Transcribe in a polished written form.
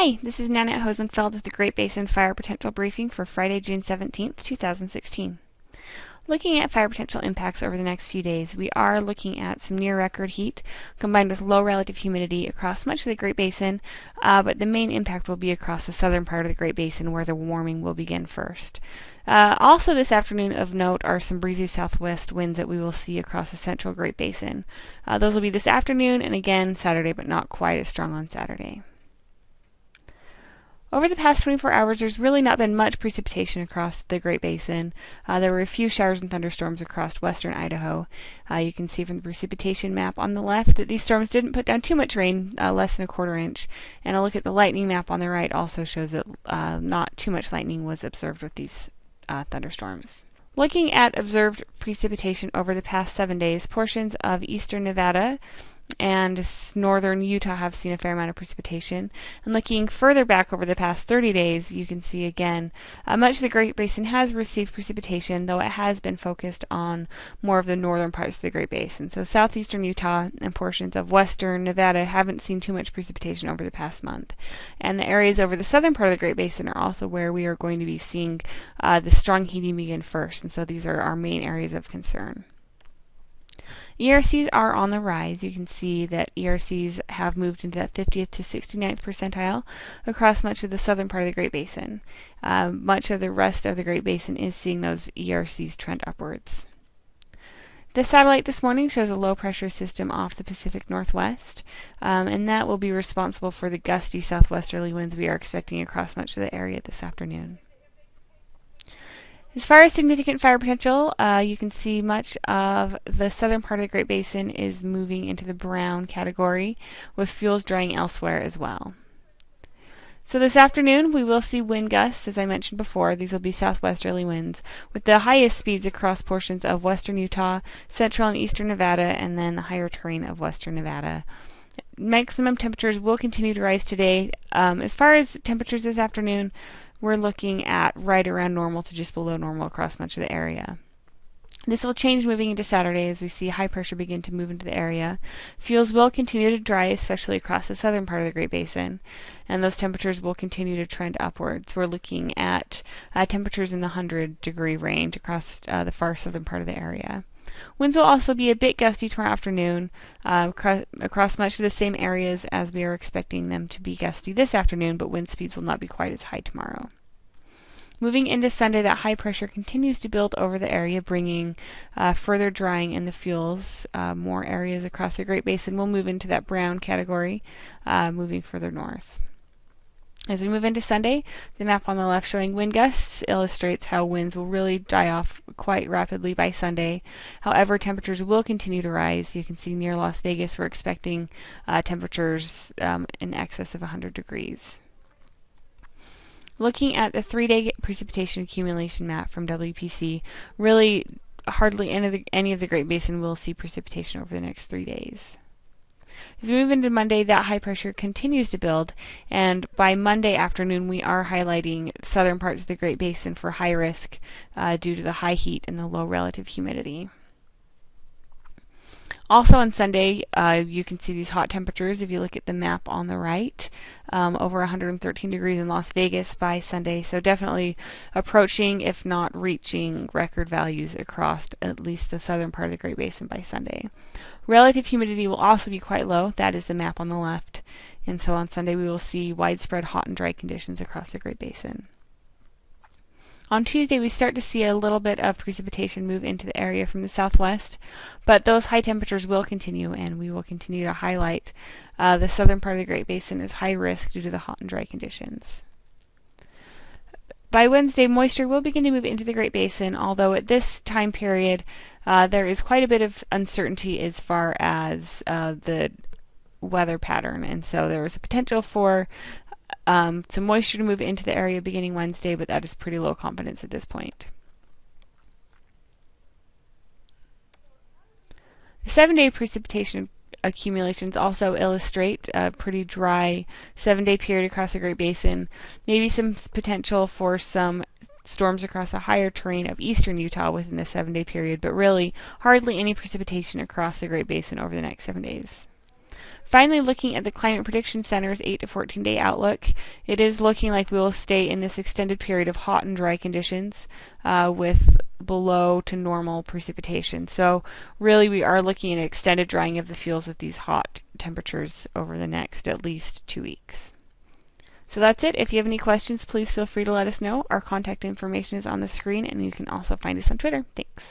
Hi, this is Nanette Hosenfeld with the Great Basin Fire Potential Briefing for Friday, June 17th, 2016. Looking at fire potential impacts over the next few days, we are looking at some near-record heat combined with low relative humidity across much of the Great Basin, but the main impact will be across the southern part of the Great Basin where the warming will begin first. Also this afternoon of note are some breezy southwest winds that we will see across the central Great Basin. Those will be this afternoon and again Saturday, but not quite as strong on Saturday. Over the past 24 hours, there's really not been much precipitation across the Great Basin. There were a few showers and thunderstorms across western Idaho. You can see from the precipitation map on the left that these storms didn't put down too much rain, less than a quarter inch. And a look at the lightning map on the right also shows that not too much lightning was observed with these thunderstorms. Looking at observed precipitation over the past 7 days, portions of eastern Nevada and northern Utah have seen a fair amount of precipitation. And looking further back over the past 30 days, you can see again much of the Great Basin has received precipitation, though it has been focused on more of the northern parts of the Great Basin. So southeastern Utah and portions of western Nevada haven't seen too much precipitation over the past month. And the areas over the southern part of the Great Basin are also where we are going to be seeing the strong heating begin first. And so these are our main areas of concern. ERCs are on the rise. You can see that ERCs have moved into that 50th to 69th percentile across much of the southern part of the Great Basin. Much of the rest of the Great Basin is seeing those ERCs trend upwards. The satellite this morning shows a low pressure system off the Pacific Northwest, and that will be responsible for the gusty southwesterly winds we are expecting across much of the area this afternoon. As far as significant fire potential, you can see much of the southern part of the Great Basin is moving into the brown category, with fuels drying elsewhere as well. So this afternoon we will see wind gusts, as I mentioned before. These will be southwesterly winds, with the highest speeds across portions of western Utah, central and eastern Nevada, and then the higher terrain of western Nevada. Maximum temperatures will continue to rise today. As far as temperatures this afternoon, we're looking at right around normal to just below normal across much of the area. This will change moving into Saturday as we see high pressure begin to move into the area. Fuels will continue to dry, especially across the southern part of the Great Basin, and those temperatures will continue to trend upwards. We're looking at temperatures in the 100-degree range across the far southern part of the area. Winds will also be a bit gusty tomorrow afternoon across much of the same areas as we are expecting them to be gusty this afternoon, but wind speeds will not be quite as high tomorrow. Moving into Sunday, that high pressure continues to build over the area, bringing further drying in the fuels. More areas across the Great Basin will move into that brown category, moving further north. As we move into Sunday, the map on the left showing wind gusts illustrates how winds will really die off quite rapidly by Sunday. However, temperatures will continue to rise. You can see near Las Vegas we're expecting temperatures in excess of 100 degrees. Looking at the 3-day precipitation accumulation map from WPC, really hardly any of the Great Basin will see precipitation over the next 3 days. As we move into Monday, that high pressure continues to build, and by Monday afternoon we are highlighting southern parts of the Great Basin for high risk due to the high heat and the low relative humidity. Also on Sunday, you can see these hot temperatures if you look at the map on the right, over 113 degrees in Las Vegas by Sunday, so definitely approaching, if not reaching, record values across at least the southern part of the Great Basin by Sunday. Relative humidity will also be quite low. That is the map on the left, and so on Sunday we will see widespread hot and dry conditions across the Great Basin. On Tuesday, we start to see a little bit of precipitation move into the area from the southwest, but those high temperatures will continue, and we will continue to highlight the southern part of the Great Basin as high risk due to the hot and dry conditions. By Wednesday, moisture will begin to move into the Great Basin, although at this time period there is quite a bit of uncertainty as far as the weather pattern, and so there is a potential for some moisture to move into the area beginning Wednesday, but that is pretty low confidence at this point. The 7-day precipitation accumulations also illustrate a pretty dry 7-day period across the Great Basin. Maybe some potential for some storms across a higher terrain of eastern Utah within the 7-day period, but really hardly any precipitation across the Great Basin over the next 7 days. Finally, looking at the Climate Prediction Center's 8 to 14 day outlook, it is looking like we will stay in this extended period of hot and dry conditions with below to normal precipitation. So really we are looking at extended drying of the fuels with these hot temperatures over the next at least 2 weeks. So that's it. If you have any questions, please feel free to let us know. Our contact information is on the screen, and you can also find us on Twitter. Thanks.